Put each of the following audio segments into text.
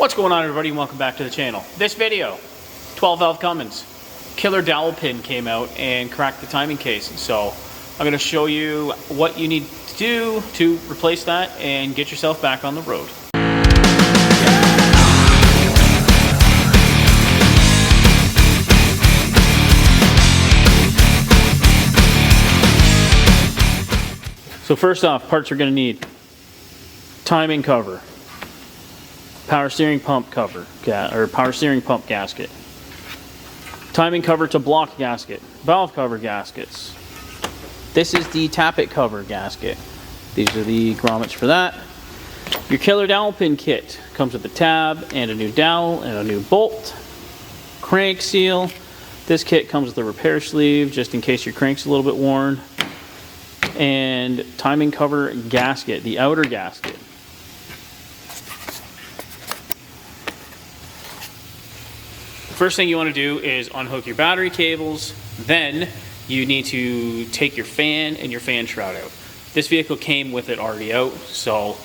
What's going on, everybody, and welcome back to the channel. This video, 12 valve Cummins. Killer dowel pin came out and cracked the timing case. So I'm going to show you what you need to do to replace that and get yourself back on the road. So first off, parts we're going to need: timing cover, power steering pump cover, or power steering pump gasket, timing cover to block gasket, valve cover gaskets. This is the tappet cover gasket. These are the grommets for that. Your killer dowel pin kit comes with a tab and a new dowel and a new bolt, crank seal. This kit comes with a repair sleeve just in case your crank's a little bit worn, and timing cover gasket, the outer gasket. First thing you want to do is unhook your battery cables. Then you need to take your fan and your fan shroud out. This vehicle came with it already out, so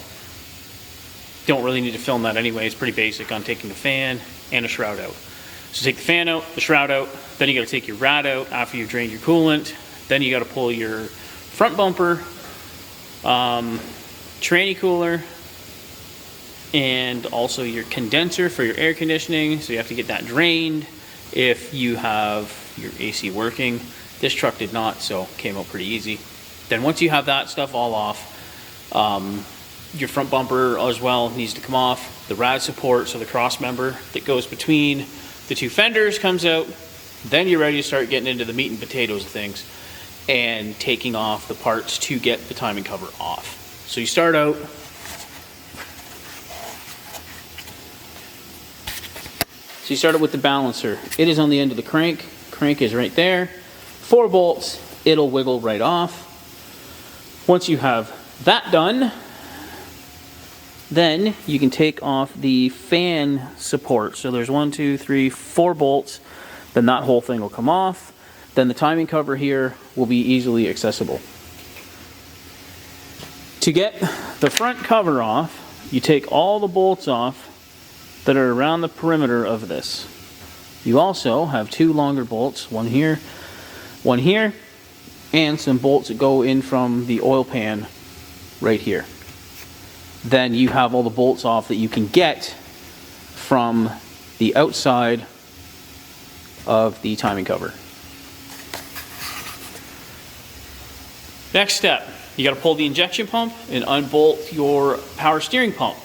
don't really need to film that anyway. It's pretty basic on taking the fan and a shroud out. So take the fan out, the shroud out, then you got to take your rad out after you've drained your coolant. Then you got to pull your front bumper, tranny cooler, and also your condenser for your air conditioning. So you have to get that drained if you have your AC working. This truck did not, so it came out pretty easy. Then once you have that stuff all off, your front bumper as well needs to come off. The rad support, so the cross member that goes between the two fenders, comes out. Then you're ready to start getting into the meat and potatoes of things and taking off the parts to get the timing cover off. So you start out, with the balancer. It is on the end of the crank. Crank is right there. 4 bolts, it'll wiggle right off. Once you have that done, then you can take off the fan support. So there's 1, 2, 3, 4 bolts. Then that whole thing will come off. Then the timing cover here will be easily accessible. To get the front cover off, you take all the bolts off that are around the perimeter of this. You also have 2 longer bolts, one here, and some bolts that go in from the oil pan right here. Then you have all the bolts off that you can get from the outside of the timing cover. Next step, you got to pull the injection pump and unbolt your power steering pump.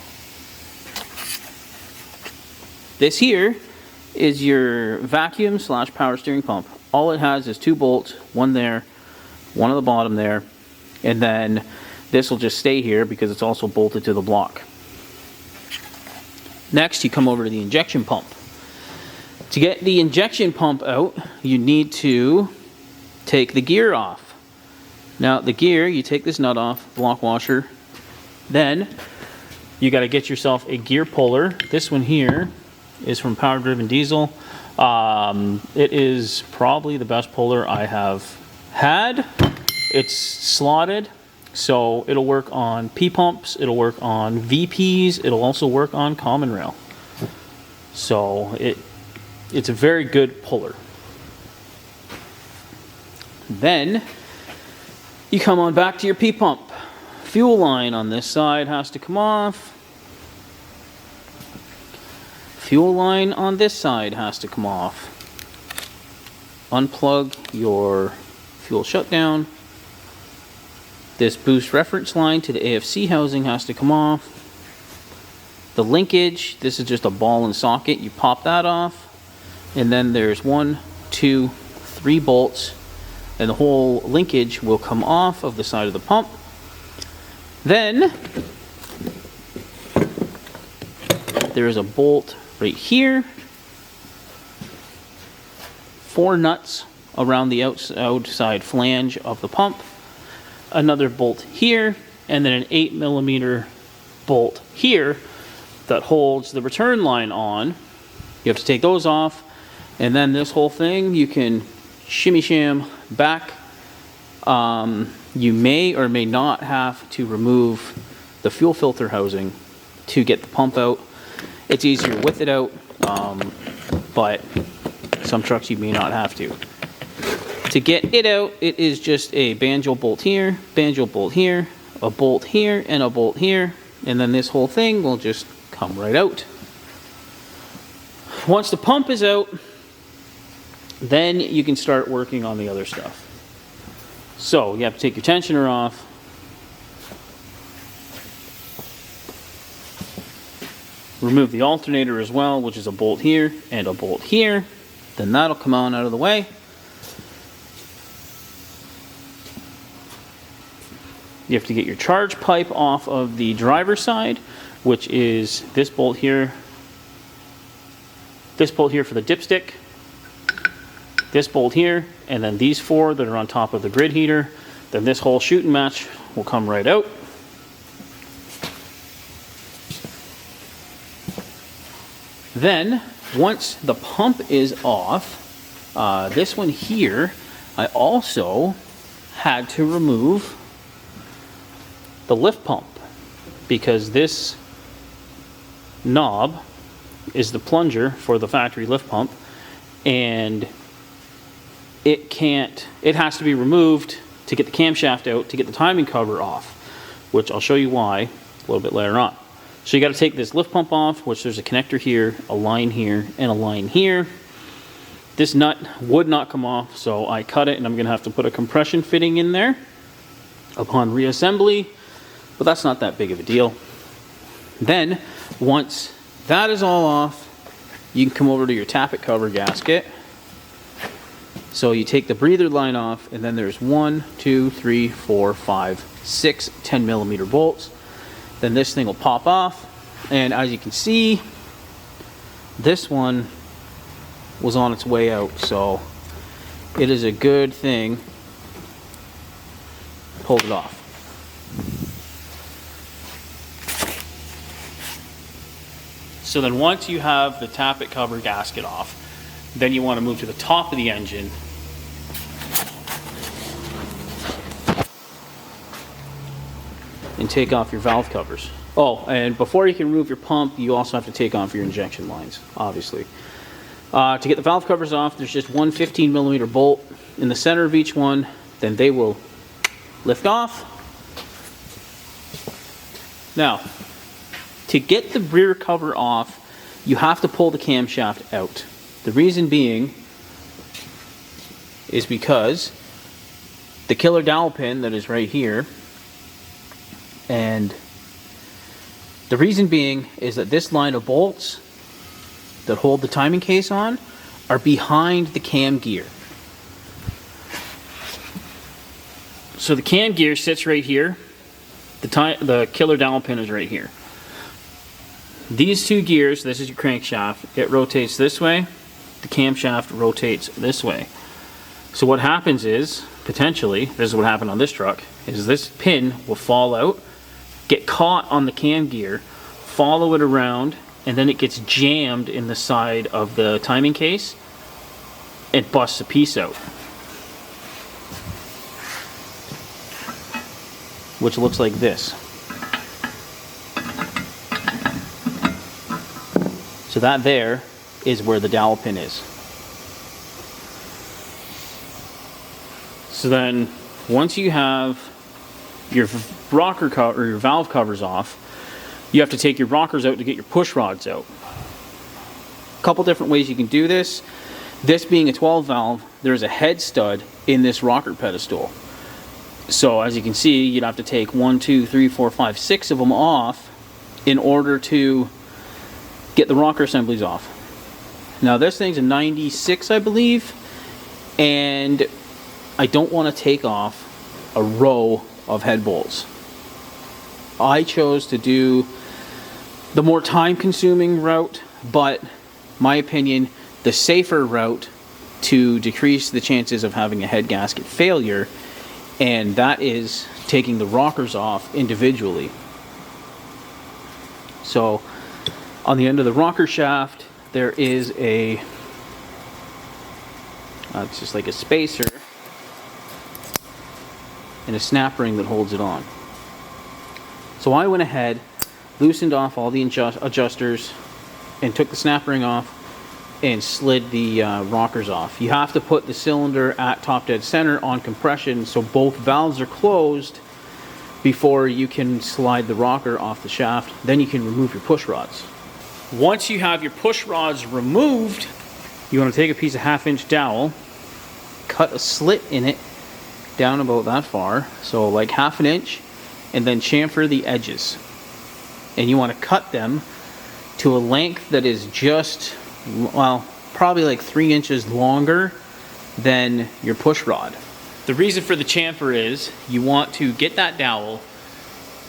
This here is your vacuum / power steering pump. All it has is 2 bolts, one there, one at the bottom there, and then this will just stay here because it's also bolted to the block. Next, you come over to the injection pump. To get the injection pump out, you need to take the gear off. Now, the gear, you take this nut off, block washer, then you got to get yourself a gear puller. This one here is from Power Driven Diesel. It is probably the best puller I have had. It's slotted, so it'll work on P pumps, it'll work on VPs, it'll also work on common rail. So it's a very good puller. Then you come on back to your P pump. Fuel line on this side has to come off. Fuel line on this side has to come off. Unplug your fuel shutdown. This boost reference line to the AFC housing has to come off. The linkage, this is just a ball and socket. You pop that off. And then there's 1, 2, 3 bolts. And the whole linkage will come off of the side of the pump. Then there is a bolt right here, 4 nuts around the outside flange of the pump, another bolt here, and then an 8mm bolt here that holds the return line on. You have to take those off, and then this whole thing you can shimmy sham back. You may or may not have to remove the fuel filter housing to get the pump out. It's easier with it out, but some trucks you may not have to. To get it out, it is just a banjo bolt here, a bolt here, and a bolt here, and then this whole thing will just come right out. Once the pump is out, then you can start working on the other stuff. So you have to take your tensioner off. Remove the alternator as well, which is a bolt here and a bolt here. Then that'll come on out of the way. You have to get your charge pipe off of the driver's side, which is this bolt here for the dipstick, this bolt here, and then these four that are on top of the grid heater. Then this whole shooting match will come right out. Then, once the pump is off, this one here, I also had to remove the lift pump, because this knob is the plunger for the factory lift pump, and it has to be removed to get the camshaft out, to get the timing cover off, which I'll show you why a little bit later on. So you got to take this lift pump off, which there's a connector here, a line here, and a line here. This nut would not come off, so I cut it, and I'm going to have to put a compression fitting in there upon reassembly. But that's not that big of a deal. Then, once that is all off, you can come over to your tappet cover gasket. So you take the breather line off, and then there's 1, 2, 3, 4, 5, 6 10mm bolts. Then this thing will pop off, and as you can see, this one was on its way out, so it is a good thing pulled it off. So then once you have the tappet cover gasket off, then you want to move to the top of the engine and take off your valve covers. Oh, and before you can remove your pump, you also have to take off your injection lines, obviously. To get the valve covers off, there's just one 15mm bolt in the center of each one, then they will lift off. Now, to get the rear cover off, you have to pull the camshaft out. The reason being is because the killer dowel pin that is right here, and the reason being is that this line of bolts that hold the timing case on are behind the cam gear. So the cam gear sits right here, the killer dowel pin is right here. These two gears, this is your crankshaft, it rotates this way, the camshaft rotates this way. So what happens is, potentially, this is what happened on this truck, is this pin will fall out, get caught on the cam gear, follow it around, and then it gets jammed in the side of the timing case and busts a piece out. Which looks like this. So that there is where the dowel pin is. So then, once you have your rocker cover or your valve covers off, you have to take your rockers out to get your push rods out. A couple different ways you can do this. This being a 12 valve, there's a head stud in this rocker pedestal. So as you can see, you'd have to take 1, 2, 3, 4, 5, 6 of them off in order to get the rocker assemblies off. Now this thing's a 96, I believe, and I don't want to take off a row of head bolts. I chose to do the more time-consuming route, but my opinion, the safer route to decrease the chances of having a head gasket failure, and that is taking the rockers off individually. So on the end of the rocker shaft, there is a, it's just like a spacer and a snap ring that holds it on. So I went ahead, loosened off all the adjusters, and took the snap ring off and slid the rockers off. You have to put the cylinder at top dead center on compression so both valves are closed before you can slide the rocker off the shaft. Then you can remove your push rods. Once you have your push rods removed, you want to take a piece of 1/2-inch dowel, cut a slit in it down about that far, so like 1/2 inch, and then chamfer the edges. And you want to cut them to a length that is just, well, probably like 3 inches longer than your push rod. The reason for the chamfer is you want to get that dowel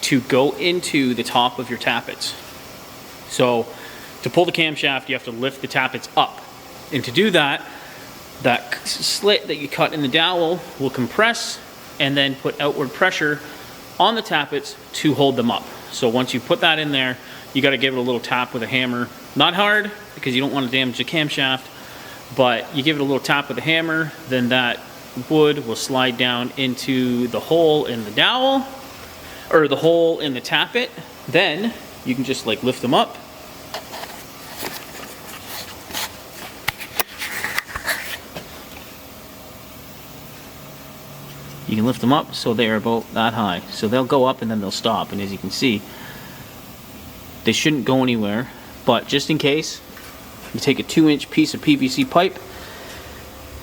to go into the top of your tappets. So to pull the camshaft, you have to lift the tappets up. And to do that, that slit that you cut in the dowel will compress and then put outward pressure on the tappets to hold them up. So once you put that in there, you got to give it a little tap with a hammer. Not hard, because you don't want to damage the camshaft, but you give it a little tap with a hammer, then that wood will slide down into the hole in the dowel, or the hole in the tappet. Then you can just like lift them up. You can lift them up so they're about that high. So they'll go up and then they'll stop. And as you can see, they shouldn't go anywhere. But just in case, you take a 2-inch piece of PVC pipe.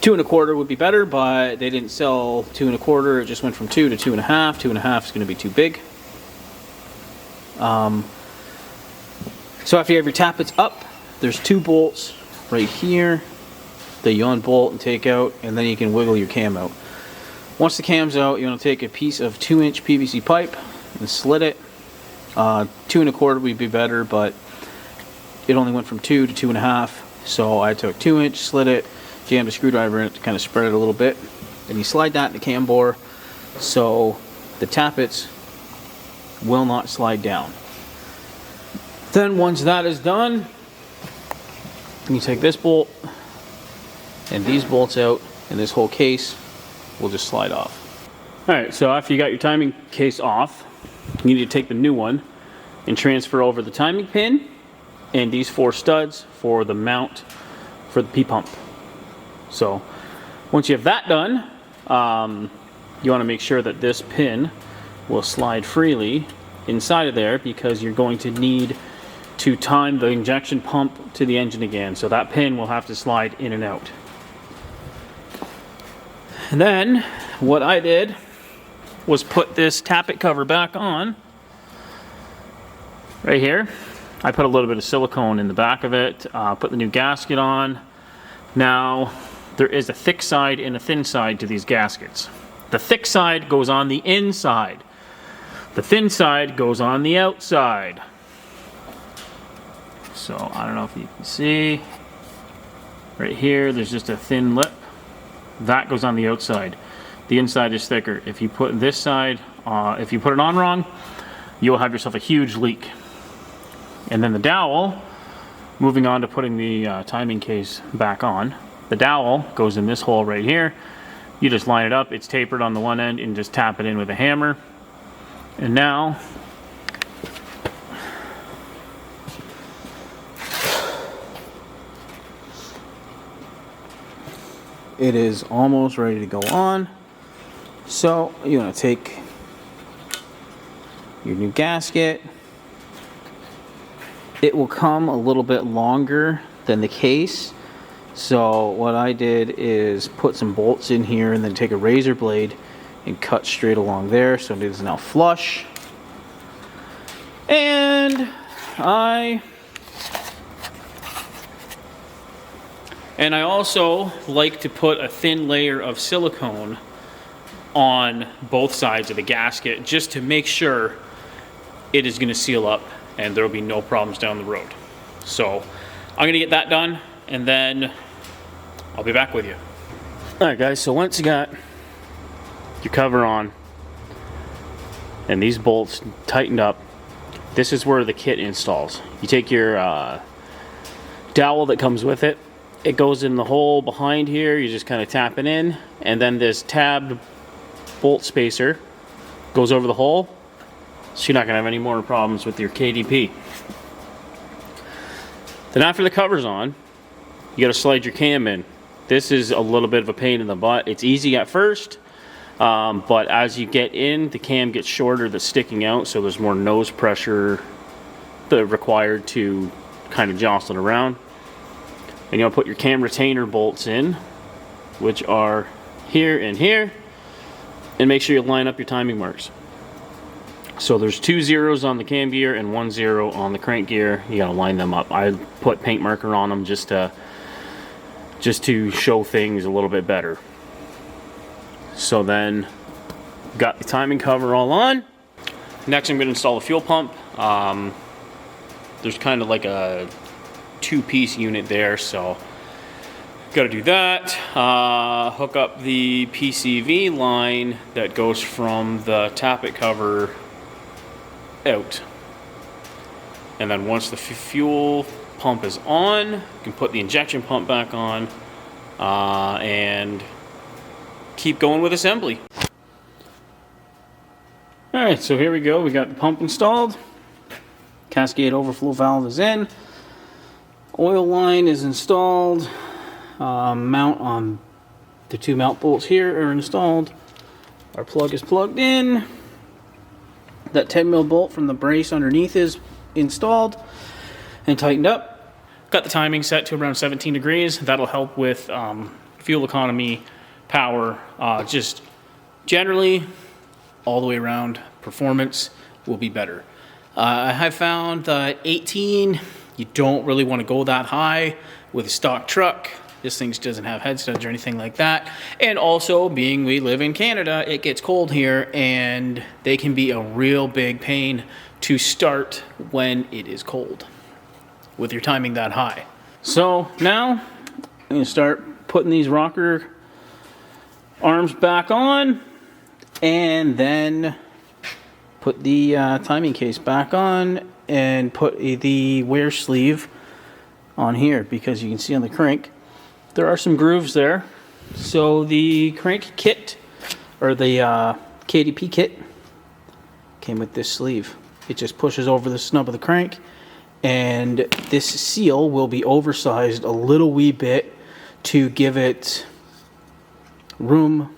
2 1/4 would be better, but they didn't sell 2 1/4. It just went from 2 to 2 1/2. 2 1/2 is going to be too big. So after you have your tappets up, there's 2 bolts right here that you unbolt and take out, and then you can wiggle your cam out. Once the cam's out, you want to take a piece of 2-inch PVC pipe and slit it. 2 1/4 would be better, but it only went from 2 to 2 1/2. So I took 2-inch, slit it, jammed a screwdriver in it to kind of spread it a little bit. Then you slide that in the cam bore so the tappets will not slide down. Then once that is done, you take this bolt and these bolts out, and this whole case will just slide off. Alright, so after you got your timing case off, you need to take the new one and transfer over the timing pin and these 4 studs for the mount for the P-pump. So once you have that done, you want to make sure that this pin will slide freely inside of there, because you're going to need to time the injection pump to the engine again. So that pin will have to slide in and out. And then what I did was put this tappet cover back on right here. I put a little bit of silicone in the back of it, put the new gasket on. Now there is a thick side and a thin side to these gaskets. The thick side goes on the inside. The thin side goes on the outside. So I don't know if you can see right here, there's just a thin lip. That goes on the outside. The inside is thicker. If you put this side, if you put it on wrong, you'll have yourself a huge leak. And then the dowel, moving on to putting the timing case back on, the dowel goes in this hole right here. You just line it up, it's tapered on the one end, and just tap it in with a hammer. And now, it is almost ready to go on. So you want to take your new gasket. It will come a little bit longer than the case. So what I did is put some bolts in here and then take a razor blade and cut straight along there. So it is now flush. And I also like to put a thin layer of silicone on both sides of the gasket just to make sure it is going to seal up and there will be no problems down the road. So I'm going to get that done and then I'll be back with you. Alright guys, so once you got your cover on and these bolts tightened up, this is where the kit installs. You take your dowel that comes with it. It goes in the hole behind here. You just kind of tap it in, and then this tabbed bolt spacer goes over the hole, so you're not going to have any more problems with your KDP. Then after the cover's on, you got to slide your cam in. This is a little bit of a pain in the butt. It's easy at first, but as you get in, the cam gets shorter, that's sticking out, so there's more nose pressure required to kind of jostle it around. And you'll put your cam retainer bolts in, which are here and here, and make sure you line up your timing marks. So there's 2 zeros on the cam gear and 1 0 on the crank gear. You gotta line them up. I put paint marker on them just to show things a little bit better. So then, got the timing cover all on. Next I'm gonna install a fuel pump. There's kind of like a 2-piece unit there, so gotta do that. Hook up the PCV line that goes from the tappet cover out. And then once the fuel pump is on, you can put the injection pump back on and keep going with assembly. Alright, so here we go. We got the pump installed. Cascade overflow valve is in. Oil line is installed. Mount on the 2 mount bolts here are installed. Our plug is plugged in. That 10mm bolt from the brace underneath is installed and tightened up. Got the timing set to around 17 degrees. That'll help with fuel economy, power, just generally all the way around performance will be better. I have found that 18, you don't really want to go that high with a stock truck. This thing doesn't have head studs or anything like that. And also, being we live in Canada, it gets cold here and they can be a real big pain to start when it is cold with your timing that high. So now I'm going to start putting these rocker arms back on and then put the timing case back on and put the wear sleeve on here, because you can see on the crank there are some grooves there. So the crank kit, or the KDP kit, came with this sleeve. It just pushes over the snub of the crank, and this seal will be oversized a little wee bit to give it room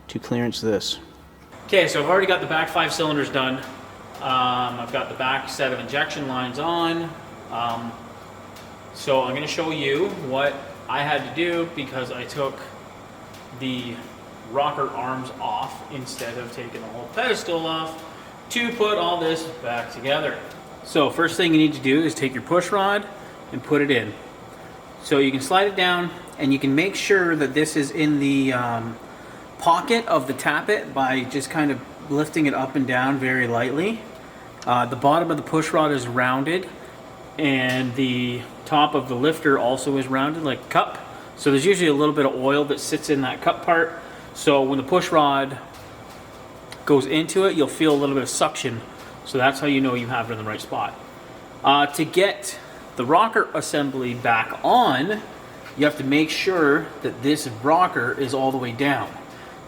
to clearance this. Okay, so I've already got the back 5 cylinders done. I've got the back set of injection lines on. So I'm going to show you what I had to do, because I took the rocker arms off instead of taking the whole pedestal off to put all this back together. So first thing you need to do is take your push rod and put it in. So you can slide it down, and you can make sure that this is in the pocket of the tappet by just kind of lifting it up and down very lightly. The bottom of the push rod is rounded, and the top of the lifter also is rounded like a cup. So there's usually a little bit of oil that sits in that cup part. So when the push rod goes into it, you'll feel a little bit of suction. So that's how you know you have it in the right spot. To get the rocker assembly back on, you have to make sure that this rocker is all the way down.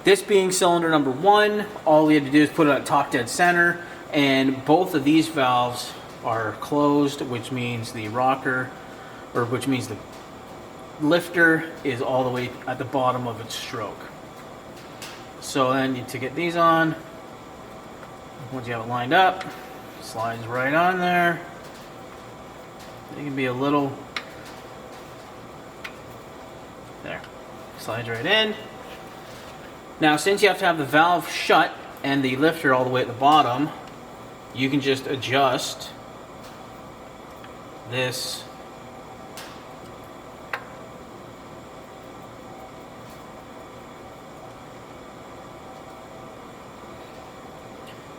This being cylinder number 1, all we had to do is put it at top dead center, and both of these valves are closed, which means the rocker, or which means the lifter is all the way at the bottom of its stroke. So then to get these on, once you have it lined up, slides right on there. It can be a little, there, slides right in. Now, since you have to have the valve shut and the lifter all the way at the bottom, you can just adjust this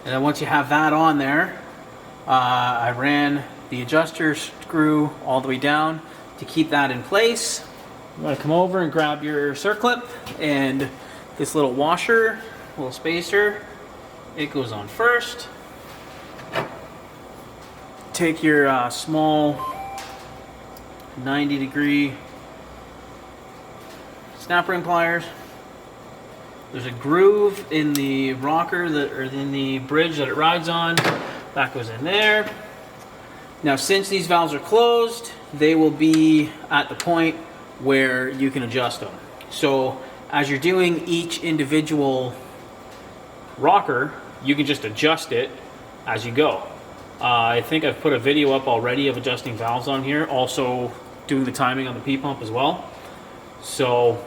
and then once you have that on there, I ran the adjuster screw all the way down to keep that in place. You want to come over and grab your circlip and this little washer, little spacer, it goes on first. Take your small 90-degree snap ring pliers. There's a groove in the rocker that, or in the bridge that it rides on. That goes in there. Now, since these valves are closed, they will be at the point where you can adjust them. So as you're doing each individual rocker, you can just adjust it as you go. I think I've put a video up already of adjusting valves on here, also doing the timing on the P-pump as well. So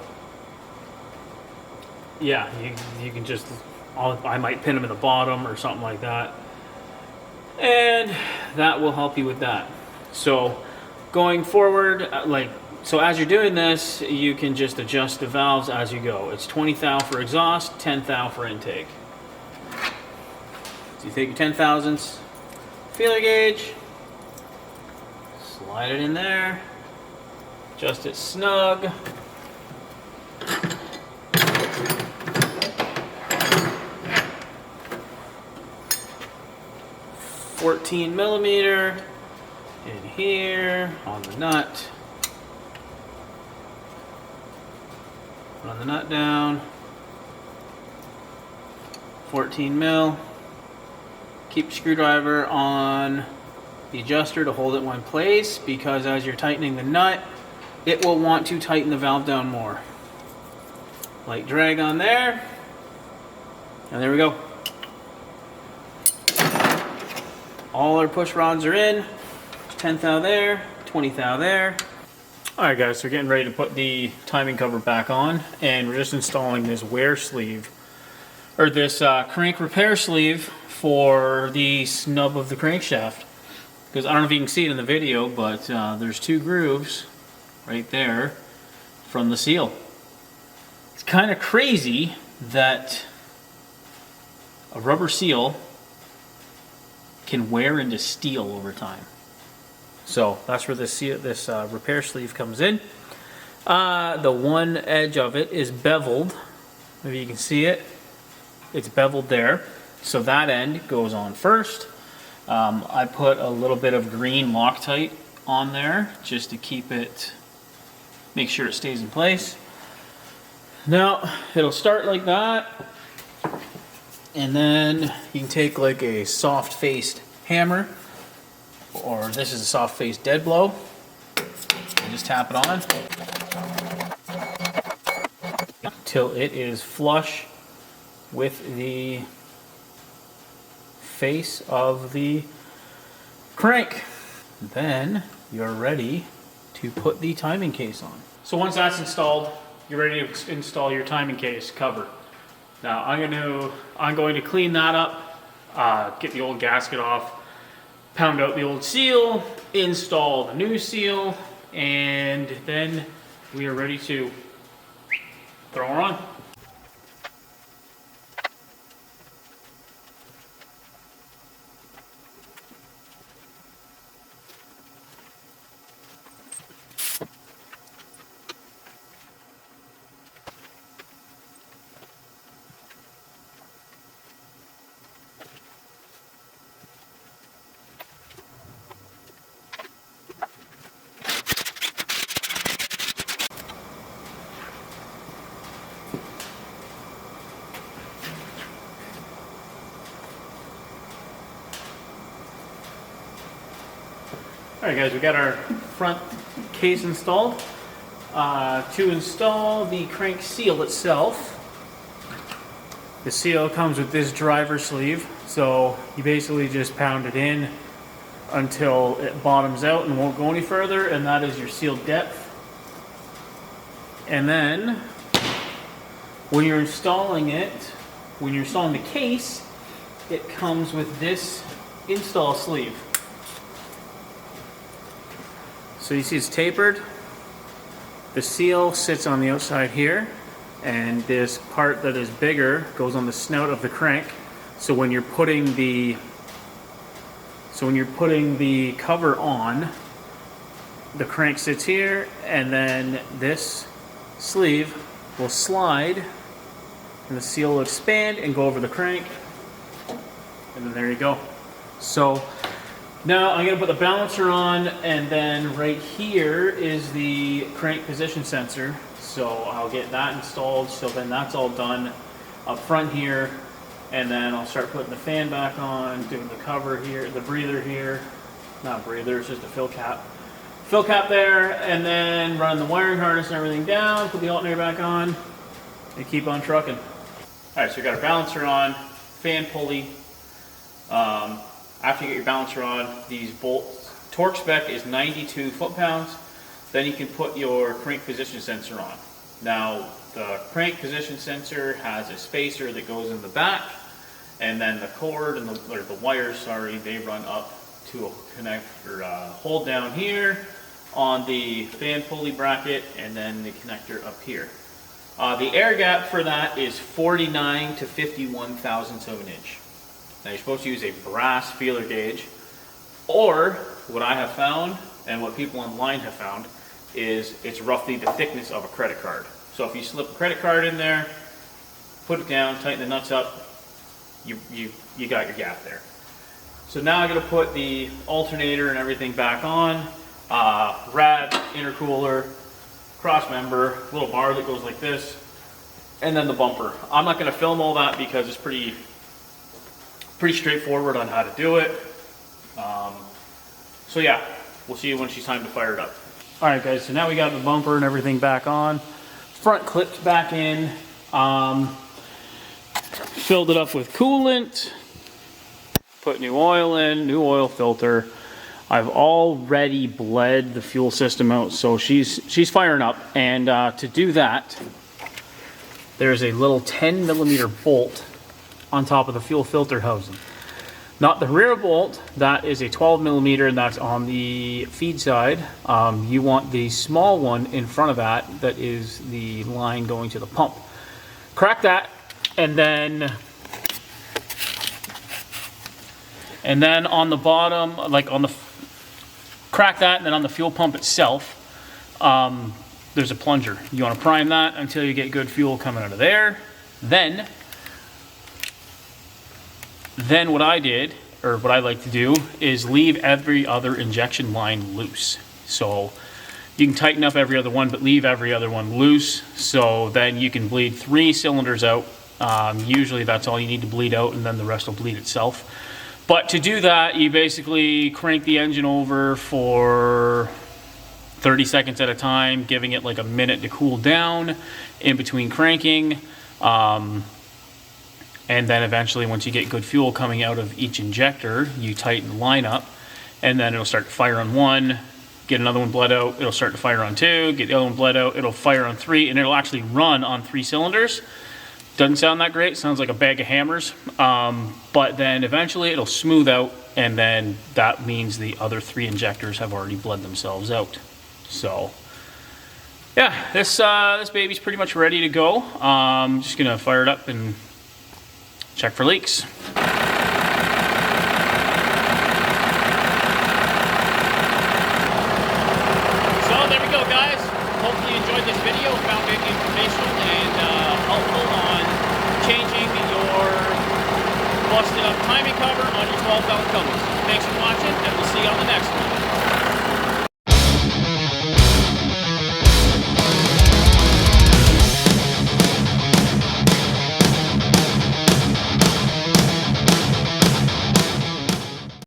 yeah, you can just, I might pin them in the bottom or something like that, and that will help you with that. So going forward, so as you're doing this, you can just adjust the valves as you go. It's 20 thou for exhaust, 10 thou for intake. So you take your 10 thousandths feeler gauge, slide it in there, adjust it snug. $14mm in here on the nut. Run the nut down. 14mm. Keep your screwdriver on the adjuster to hold it in one place, because as you're tightening the nut, it will want to tighten the valve down more. Light drag on there, and there we go. All our push rods are in. 10 thou there, 20 thou there. Alright guys, so we're getting ready to put the timing cover back on, and we're just installing this wear sleeve, or this crank repair sleeve for the snub of the crankshaft. Because I don't know if you can see it in the video, but there's 2 grooves right there from the seal. It's kind of crazy that a rubber seal can wear into steel over time. So that's where this repair sleeve comes in. The one edge of it is beveled. Maybe you can see it. It's beveled there. So that end goes on first. I put a little bit of green Loctite on there just to keep it, make sure it stays in place. Now it'll start like that, and then you can take like a soft-faced hammer, or this is a soft-faced dead blow, and just tap it on till it is flush with the face of the crank. Then you're ready to put the timing case on. So once that's installed, you're ready to install your timing case cover. Now I'm going to clean that up, get the old gasket off, pound out the old seal, install the new seal, and then we are ready to throw her on. Alright guys, we got our front case installed. To install the crank seal itself, the seal comes with this driver sleeve, so you basically just pound it in until it bottoms out and won't go any further, and that is your seal depth. And then when you're installing it, when you're installing the case, it comes with this install sleeve. So you see it's tapered. The seal sits on the outside here, and this part that is bigger goes on the snout of the crank. So when you're putting the cover on, the crank sits here, and then this sleeve will slide, and the seal will expand and go over the crank, and then there you go. So now I'm going to put the balancer on, and then right here is the crank position sensor. So I'll get that installed, so then that's all done up front here, and then I'll start putting the fan back on, doing the cover here, the breather here, not breather, it's just a fill cap. Fill cap there, and then run the wiring harness and everything down, put the alternator back on, and keep on trucking. All right, so you got a balancer on, fan pulley. After you get your balancer on, these bolts, torque spec is 92 foot-pounds. Then you can put your crank position sensor on. Now, the crank position sensor has a spacer that goes in the back, and then the cord and the wires, sorry, they run up to a connector hold down here on the fan pulley bracket, and then the connector up here. The air gap for that is 49 to 51 thousandths of an inch. Now you're supposed to use a brass feeler gauge, or what I have found and what people online have found is it's roughly the thickness of a credit card. So if you slip a credit card in there, put it down, tighten the nuts up, you got your gap there. So now I'm going to put the alternator and everything back on. Rad, intercooler, cross member, little bar that goes like this, and then the bumper. I'm not going to film all that because it's pretty straightforward on how to do it. So yeah, we'll see you when she's time to fire it up. All right guys, so now we got the bumper and everything back on. Front clipped back in. Filled it up with coolant. Put new oil in, new oil filter. I've already bled the fuel system out, so she's firing up. And to do that, there's a little 10mm bolt on top of the fuel filter housing. Not the rear bolt, that is a 12mm, and that's on the feed side. You want the small one in front of that, that is the line going to the pump. Crack that, and then on the bottom, like on the, crack that, and then on the fuel pump itself, there's a plunger. You want to prime that until you get good fuel coming out of there. Then what I did, or what I like to do, is leave every other injection line loose. So you can tighten up every other one, but leave every other one loose. So then you can bleed 3 cylinders out. Usually that's all you need to bleed out, and then the rest will bleed itself. But to do that, you basically crank the engine over for 30 seconds at a time, giving it like a minute to cool down in between cranking. And then eventually, once you get good fuel coming out of each injector, you tighten the line up, and then it'll start to fire on 1, get another one bled out, it'll start to fire on 2, get the other one bled out, it'll fire on 3, and it'll actually run on 3 cylinders. Doesn't sound that great, sounds like a bag of hammers, but then eventually it'll smooth out, and then that means the other 3 injectors have already bled themselves out. So yeah, this baby's pretty much ready to go. Just gonna fire it up and check for leaks. So there we go, guys. Hopefully you enjoyed this video, found it informational and helpful on changing your busted up timing cover on your 12-valve Cummins. Thanks for watching.